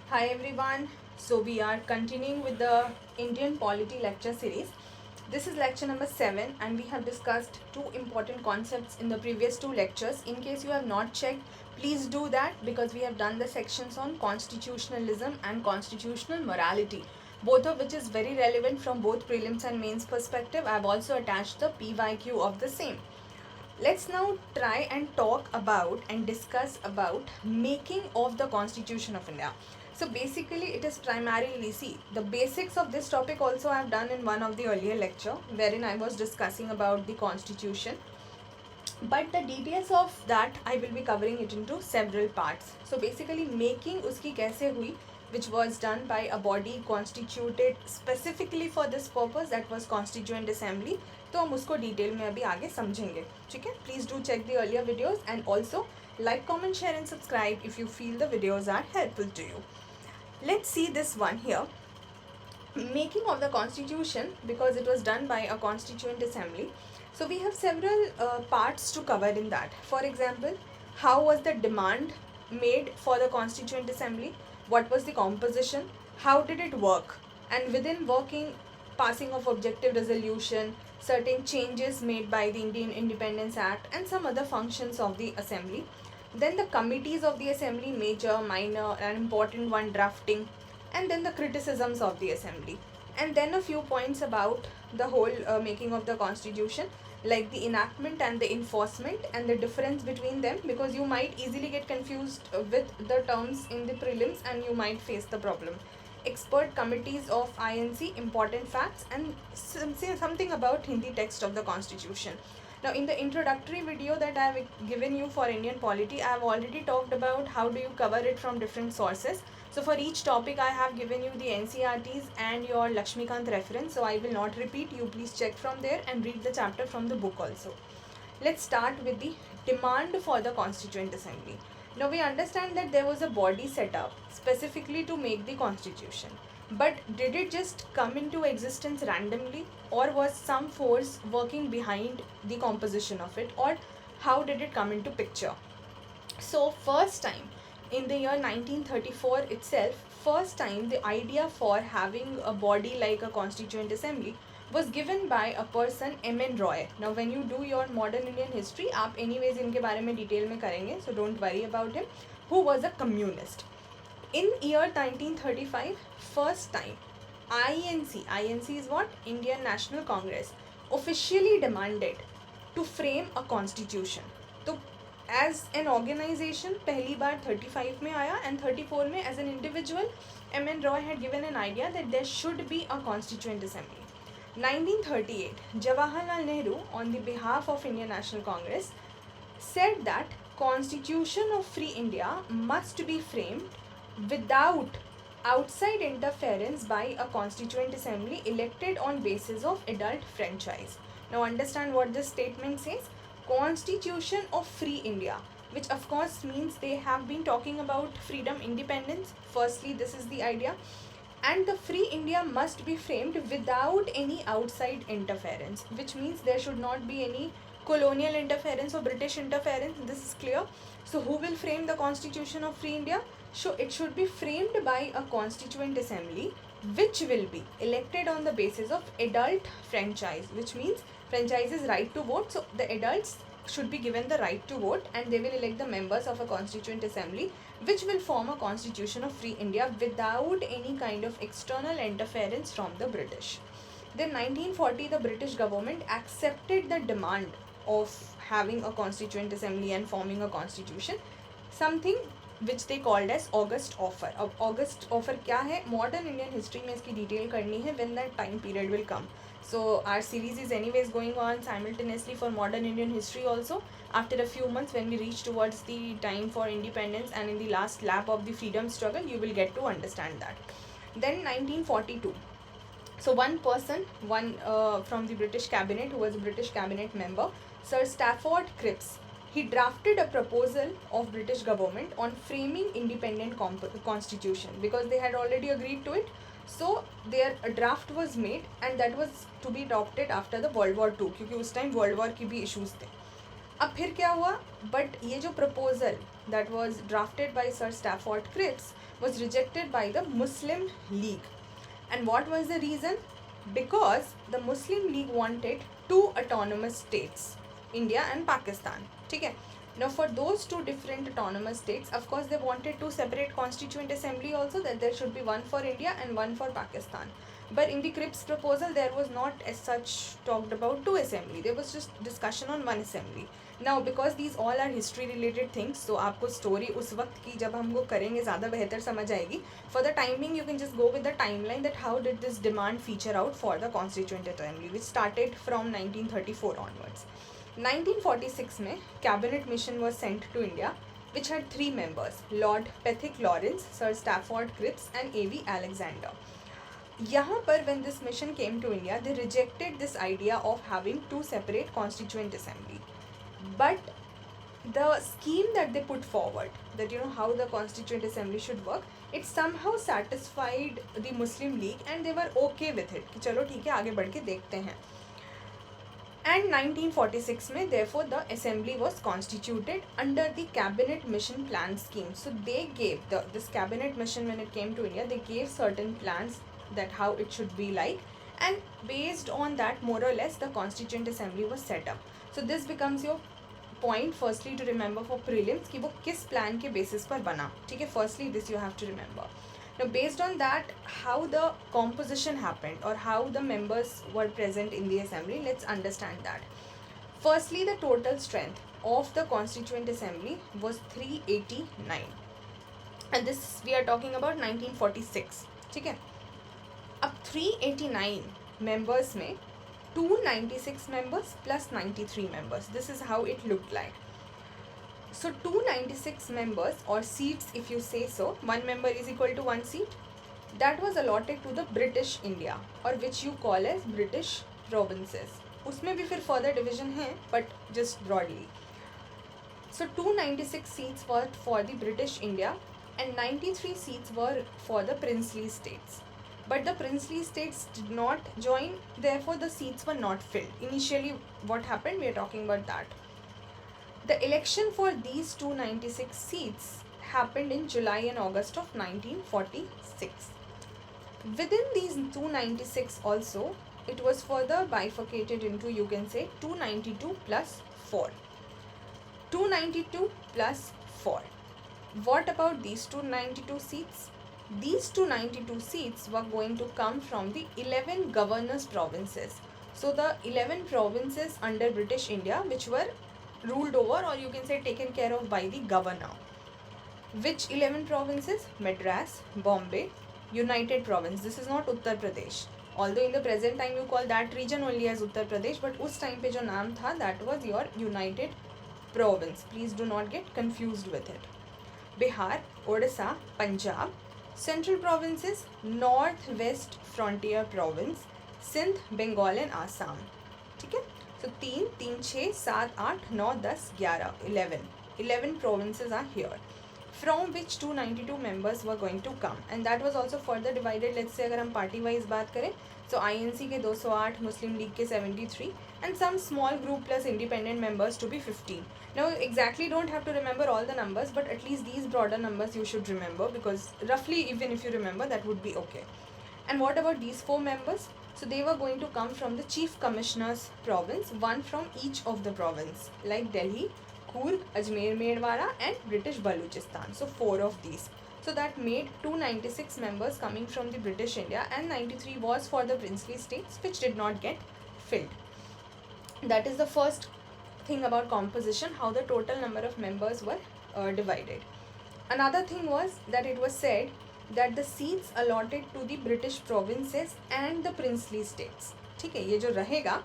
Hi everyone. So we are continuing with the Indian polity lecture series. This is lecture number 7 and we have discussed two important concepts in the previous two lectures. In case you have not checked, please do that because we have done the sections on constitutionalism and constitutional morality, both of which is very relevant from both prelims and mains perspective. I have also attached the PYQ of the same. Let's now try and talk about and discuss about making of the Constitution of India. So basically it is primarily, see, the basics of this topic also I have done in one of the earlier lecture wherein I was discussing about the Constitution, but the details of that I will be covering it into several parts. So basically making uski kaise hui, which was done by a body constituted specifically for this purpose, that was Constituent Assembly. तो हम उसको detail में अभी आगे समझेंगे, ठीक है. Please do check the earlier videos and also like, comment, share and subscribe if you feel the videos are helpful to you. Let's see this one here. Making of the Constitution, because it was done by a Constituent Assembly. So we have several parts to cover in that. For example, how was the demand made for the Constituent Assembly? What was the composition? How did it work? And within working, passing of objective resolution, certain changes made by the Indian Independence Act and some other functions of the Assembly. Then the committees of the Assembly, major, minor, and important one, drafting, and then the criticisms of the Assembly. And then a few points about the whole making of the Constitution, like the enactment and the enforcement and the difference between them, because you might easily get confused with the terms in the prelims and you might face the problem. Expert committees of INC, important facts, and something about Hindi text of the Constitution. Now in the introductory video that I have given you for Indian polity, I have already talked about how do you cover it from different sources. So for each topic I have given you the NCRTs and your Lakshmikant reference, so I will not repeat, you please check from there and read the chapter from the book also. Let's start with the demand for the Constituent Assembly. Now we understand that there was a body set up specifically to make the Constitution. But did it just come into existence randomly, or was some force working behind the composition of it, or how did it come into picture? So first time in the year 1934 itself, first time the idea for having a body like a Constituent Assembly was given by a person, M.N. Roy. Now when you do your modern Indian history, आप anyways इनके बारे में detail में करेंगे, so don't worry about him, who was a communist. In year 1935, first time INC is what? Indian National Congress, officially demanded to frame a constitution. तो as an organization पहली बार 35 में आया, and 34 में as an individual M.N. Roy had given an idea that there should be a Constituent Assembly. 1938, Jawaharlal Nehru, on the behalf of Indian National Congress, said that Constitution of Free India must be framed without outside interference by a Constituent Assembly elected on basis of adult franchise. Now understand what this statement says. Constitution of Free India, which of course means they have been talking about freedom, independence. Firstly, this is the idea. And the Free India must be framed without any outside interference, which means there should not be any colonial interference or British interference. This is clear. So who will frame the Constitution of Free India? So it should be framed by a Constituent Assembly which will be elected on the basis of adult franchise, which means franchise is right to vote. So the adults should be given the right to vote and they will elect the members of a Constituent Assembly which will form a Constitution of Free India without any kind of external interference from the British. Then 1940, the British government accepted the demand of having a Constituent Assembly and forming a constitution, something which they called as August Offer. अब August Offer क्या है? Modern Indian history में इसकी detail करनी है when that time period will come. So our series is anyways going on simultaneously for modern Indian history also. After a few months, when we reach towards the time for independence and in the last lap of the freedom struggle, you will get to understand that. Then 1942. So one person, from the British cabinet, who was a British cabinet member, Sir Stafford Cripps, he drafted a proposal of British government on framing independent constitution because they had already agreed to it. So their draft was made and that was to be adopted after the World War II, क्योंकि उस time World War की भी issues थे. अब फिर क्या हुआ? But ये जो proposal that was drafted by Sir Stafford Cripps was rejected by the Muslim League. And what was the reason? Because the Muslim League wanted two autonomous states, India and Pakistan. Okay. Now for those two different autonomous states, of course they wanted two separate constituent assembly also, that there should be one for India and one for Pakistan. But in the Cripps proposal, there was not as such talked about two assembly. There was just discussion on one assembly. Now because these all are history related things, so आपको story उस वक्त की जब हम वो करेंगे ज़्यादा बेहतर समझ आएगी. For the timing, you can just go with the timeline that how did this demand feature out for the Constituent Assembly, which started from 1934 onwards. 1946 में cabinet mission was sent to India, which had three members: Lord Pethick Lawrence, Sir Stafford Cripps, and A.V. Alexander. यहाँ पर when this mission came to India, they rejected this idea of having two separate constituent assembly. But the scheme that they put forward, that how the constituent assembly should work, it somehow satisfied the Muslim League and they were okay with it कि चलो ठीक है आगे बढ़ के देखते हैं. And 1946 में therefore the assembly was constituted under the cabinet mission plan scheme. So they gave this cabinet mission, when it came to India, they gave certain plans that how it should be like, and based on that more or less the constituent assembly was set up. So this becomes your point firstly to remember for prelims कि वो किस plan के basis पर बना. ठीक है, firstly this you have to remember. Now based on that, how the composition happened or how the members were present in the assembly, let's understand that. Firstly, the total strength of the constituent assembly was 389, and this we are talking about 1946. ठीक है, अब 389 members में 296 members plus 93 members. This is how it looked like. So 296 members or seats, if you say so, one member is equal to one seat, that was allotted to the British India, or which you call as British provinces. उसमें भी फिर further division है, but just broadly. So 296 seats were for the British India and 93 seats were for the princely states. But the princely states did not join, therefore the seats were not filled. Initially what happened, we are talking about that. The election for these 296 seats happened in July and August of 1946. Within these 296 also, it was further bifurcated into, you can say, 292 plus 4. 292 plus 4. What about these 292 seats? These 292 seats were going to come from the 11 governors provinces. So the 11 provinces under British India which were ruled over, or you can say taken care of by the governor. Which 11 provinces? Madras, Bombay, United Province. This is not Uttar Pradesh. Although in the present time you call that region only as Uttar Pradesh, but उस time पे जो नाम था, that was your United Province. Please do not get confused with it. Bihar, Odisha, Punjab. Central provinces: North West Frontier Province, Sindh, Bengal and Assam. ठीक है, so 3, 3, 6, 7, 8, 9, 10, 11, 11 provinces are here, from which 292 members were going to come, and that was also further divided. Let's say अगर हम party wise बात करें, so INC के 208, Muslim League के 73, and some small group plus independent members to be 15. Now exactly don't have to remember all the numbers, but at least these broader numbers you should remember, because roughly even if you remember, that would be okay. And what about these 4 members? So they were going to come from the Chief Commissioner's province, one from each of the province, like Delhi, Coorg, Ajmer Mewara and British Baluchistan. So 4 of these. So that made 296 members coming from the British India, and 93 was for the princely states, which did not get filled. That is the first thing about composition, how the total number of members were divided. Another thing was that it was said that the seats allotted to the British provinces and the princely states, ठीक है, ये जो रहेगा,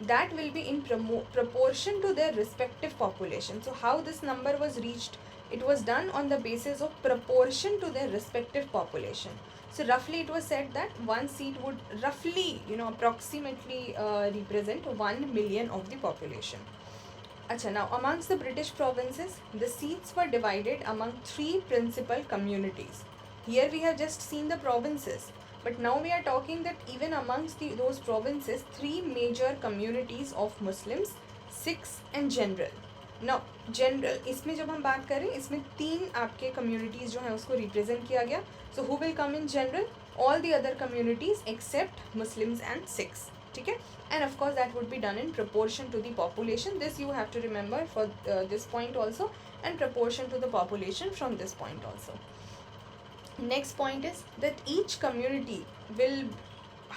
that will be in proportion to their respective population. So how this number was reached? It was done on the basis of proportion to their respective population. So roughly it was said that one seat would roughly, approximately represent 1 million of the population. Achha, now amongst the British provinces, the seats were divided among 3 principal communities. Here we have just seen the provinces, but now we are talking that even amongst those provinces, 3 major communities of Muslims, Sikhs and general. Now general, इसमें जब हम बात करें, इसमें 3 आपके communities जो हैं उसको रिप्रेजेंट किया गया. So who will come in general? All the other communities except Muslims and Sikhs. ठीक है, and of course that would be done in proportion to the population. This you have to remember for this point also, and proportion to the population from this point also. Next point is that each community will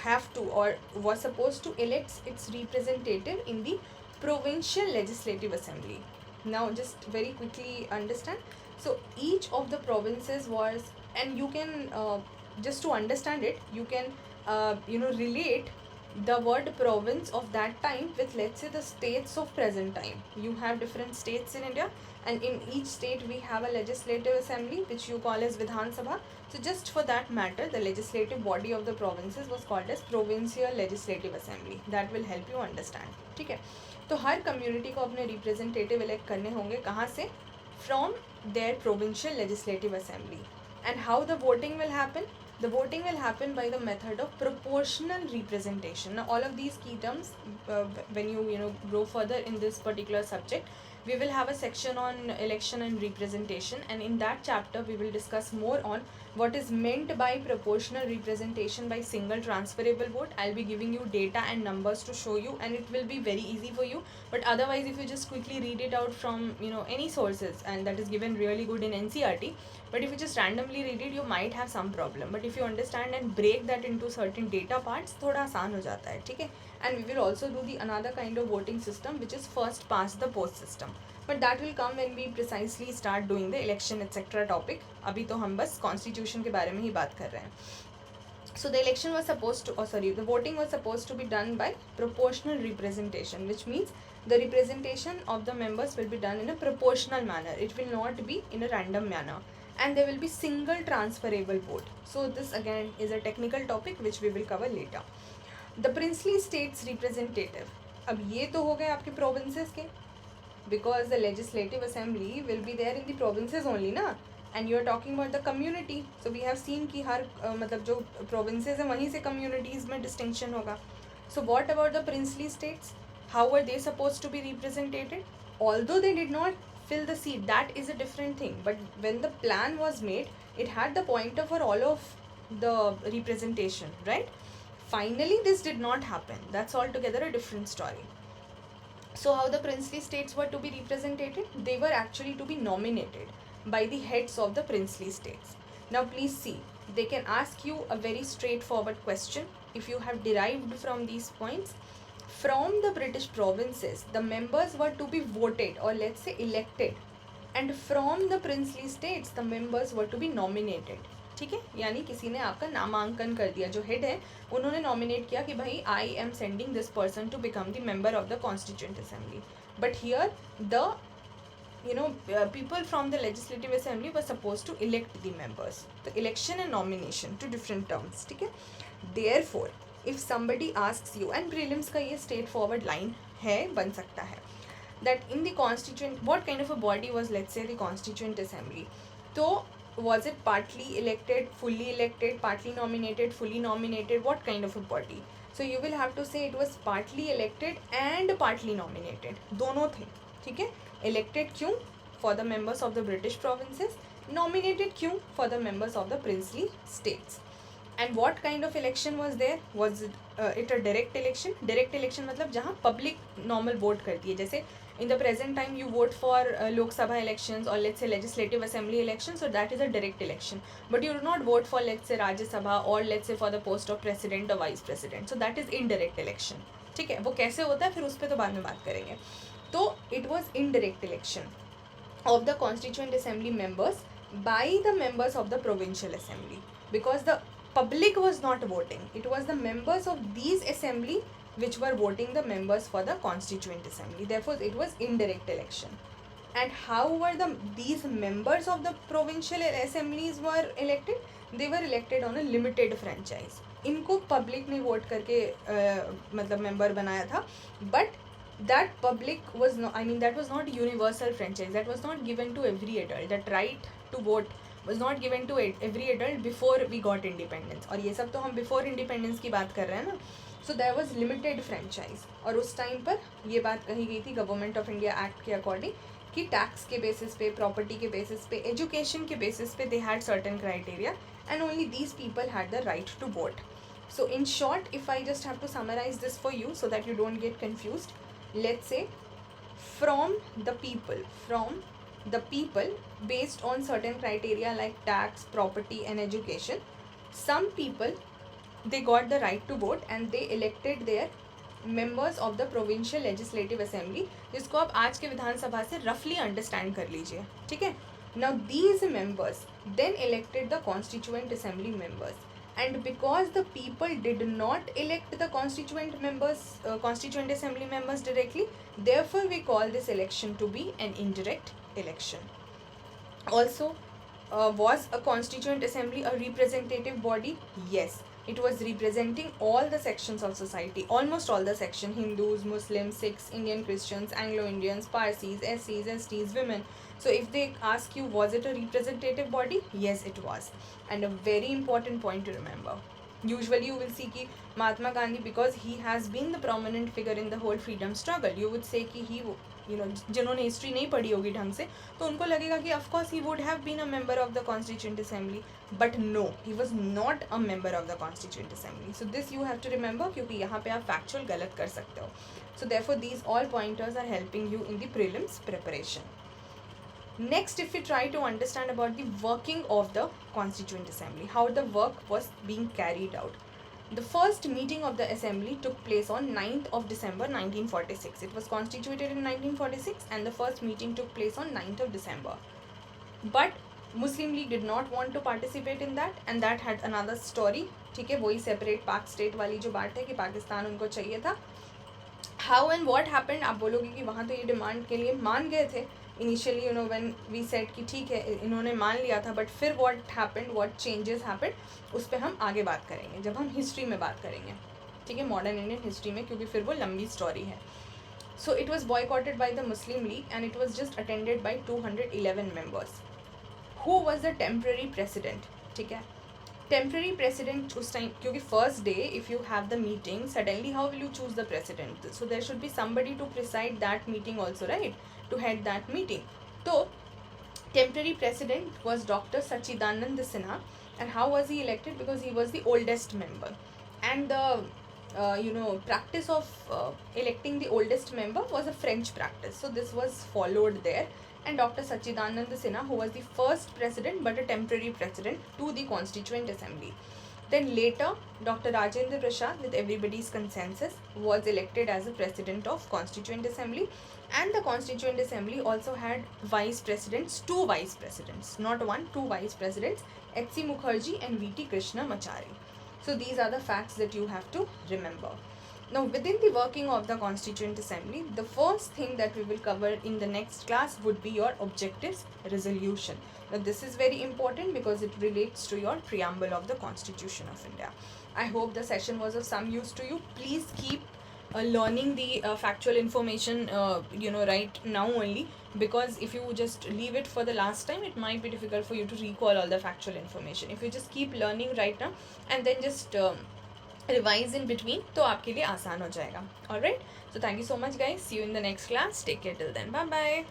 have to or was supposed to elect its representative in the provincial legislative assembly. Now just very quickly understand. So each of the provinces was, and you can just to understand it, you can relate the word province of that time with, let's say, the states of present time. You have different states in India, and in each state we have a legislative assembly which you call as Vidhan Sabha. So just for that matter, the legislative body of the provinces was called as provincial legislative assembly. That will help you understand. ठीक है, तो हर community को अपने representative elect करने होंगे. कहाँ से? From there provincial legislative assembly. And how the voting will happen? The voting will happen by the method of proportional representation. Now all of these key terms, when you go further in this particular subject, we will have a section on election and representation, and in that chapter we will discuss more on what is meant by proportional representation by single transferable vote. I'll be giving you data and numbers to show you, and it will be very easy for you. But otherwise, if you just quickly read it out from any sources, and that is given really good in NCERT, but if you just randomly read it, you might have some problem. But if you understand and break that into certain data parts, थोड़ा आसान हो जाता है. ठीक है, and we will also do the another kind of voting system which is first past the post system, but that will come when we precisely start doing the election etc topic. अभी तो हम बस constitution के बारे में ही बात कर रहे हैं. So the election was supposed to, the voting was supposed to be done by proportional representation, which means the representation of the members will be done in a proportional manner. It will not be in a random manner, and there will be single transferable vote. So this again is a technical topic which we will cover later. The princely states representative. अब ये तो हो गए आपके provinces के, because the legislative assembly will be there in the provinces only ना, and you are talking about the community. So we have seen कि हर मतलब जो provinces हैं वहीं से communities में distinction होगा. So what about the princely states? How were they supposed to be represented? Although they did not fill the seat, that is a different thing, but when the plan was made, it had the pointer for all of the representation, right? Finally this did not happen. That's altogether a different story. So how the princely states were to be represented? They were actually to be nominated by the heads of the princely states. Now please see, they can ask you a very straightforward question if you have derived from these points. From the British provinces, the members were to be voted, or let's say elected, and from the princely states, the members were to be nominated. ठीक है, यानी किसी ने आपका नामांकन कर दिया, जो हेड है उन्होंने नॉमिनेट किया कि भाई I am sending this person to become the member of the constituent assembly. But here the people from the legislative assembly were supposed to elect the members. So election and nomination, two different terms. ठीक है, therefore if somebody asks you, and prelims का ये straightforward line है, बन सकता है, that in the constituent, what kind of a body was, let's say, the constituent assembly? तो was it partly elected, fully elected, partly nominated, fully nominated? What kind of a body? So you will have to say it was partly elected and partly nominated. दोनों थे. ठीक है, elected क्यों? For the members of the British provinces. Nominated क्यों? For the members of the princely states. And what kind of election was there? Was it a direct election? Direct election मतलब जहाँ public normal vote करती है. जैसे in the present time you vote for Lok Sabha elections, or let's say legislative assembly elections, so that is a direct election. But you do not vote for, let's say, Rajya Sabha, or let's say for the post of president or vice president. So that is indirect election. ठीक है, वो कैसे होता है फिर उस पर तो बाद में बात करेंगे. तो it was indirect election of the constituent assembly members by the members of the provincial assembly, because the public was not voting. It was the members of these assembly which were voting the members for the constituent assembly. Therefore it was indirect election. And how were these members of the provincial assemblies were elected? They were elected on a limited franchise. इनको public ने vote करके मतलब member बनाया था, but that public was not, I mean that was not universal franchise. That was not given to every adult. That right to vote was not given to every adult before we got independence. और ये सब तो हम before independence की बात कर रहे हैं ना. So there was limited franchise. और उस टाइम पर ये बात कही गई थी गवर्नमेंट ऑफ इंडिया एक्ट के अकॉर्डिंग कि टैक्स के बेसिस पे, प्रॉपर्टी के बेसिस पे, एजुकेशन के बेसिस पे they had certain criteria and only these people had the right to vote. So in short, if I just have to summarize this for you so that you don't get confused, let's say from the people based on certain criteria like tax, property and education, some people they got the right to vote and they elected their members of the provincial legislative assembly, जिसको आप आज के विधानसभा से roughly understand कर लीजिए, ठीक है. Now these members then elected the constituent assembly members, and because the people did not elect the constituent assembly members directly, therefore we call this election to be an indirect election. Also, was a constituent assembly a representative body? Yes, it was representing all the sections of society, almost all the section: Hindus, Muslims, Sikhs, Indian Christians, Anglo-Indians, Parsis, SCs, STs, women. So if they ask you, was it a representative body? Yes, it was. And a very important point to remember, usually you will see कि Mahatma Gandhi, because he has been the prominent figure in the whole freedom struggle, you would say कि he, जिन्होंने history नहीं पढ़ी होगी ढंग से तो उनको लगेगा कि of course he would have been a member of the constituent assembly, but no, he was not a member of the constituent assembly. So this you have to remember, क्योंकि यहाँ पे आप फैक्चुअल गलत कर सकते हो. So therefore these all pointers are helping you in the prelims preparation. Next, if we try to understand about the working of the Constituent Assembly, how the work was being carried out. The first meeting of the assembly took place on 9th of December 1946. It was constituted in 1946 and the first meeting took place on 9th of December. But Muslim League did not want to participate in that, and that had another story. ठीक है, वही separate पाक state वाली जो बात है कि पाकिस्तान उनको चाहिए था. हाउ एंड वॉट हैपेंड, आप बोलोगे कि वहाँ तो ये डिमांड के लिए मान गए थे इनिशियली, व्हेन वी सेड कि ठीक है इन्होंने मान लिया था, बट फिर what happened, what changes happened, उस पर हम आगे बात करेंगे जब हम हिस्ट्री में बात करेंगे, ठीक है, मॉडर्न इंडियन हिस्ट्री में, क्योंकि फिर वो लंबी स्टोरी है. So it was boycotted by the Muslim League and it was just attended by 211 members. Who was the temporary president, ठीक है, टेम्प्रेरी प्रेसिडेंट उस टाइम, क्योंकि first day if you have the meeting suddenly how will you choose the president, so there should be somebody to preside that meeting also, right, to head that meeting. So temporary president was Dr. Sachidanand Sinha. And how was he elected? Because he was the oldest member, and the practice of electing the oldest member was a French practice, so this was followed there. And Dr. Sachidanand Sinha, who was the first president but a temporary president to the Constituent Assembly. Then later, Dr. Rajendra Prasad, with everybody's consensus, was elected as the president of Constituent Assembly. And the Constituent Assembly also had vice presidents, 2 vice presidents, not 1, 2 vice presidents, H.C. Mukherjee and V.T. Krishnamachari. So these are the facts that you have to remember. Now, within the working of the Constituent Assembly, the first thing that we will cover in the next class would be your objectives resolution. Now, this is very important because it relates to your preamble of the Constitution of India. I hope the session was of some use to you. Please keep learning the factual information, right now only, because if you just leave it for the last time, it might be difficult for you to recall all the factual information. If you just keep learning right now and then just revise in between, तो आपके लिए आसान हो जाएगा. Alright, so thank you so much guys, see you in the next class, take care till then, bye bye.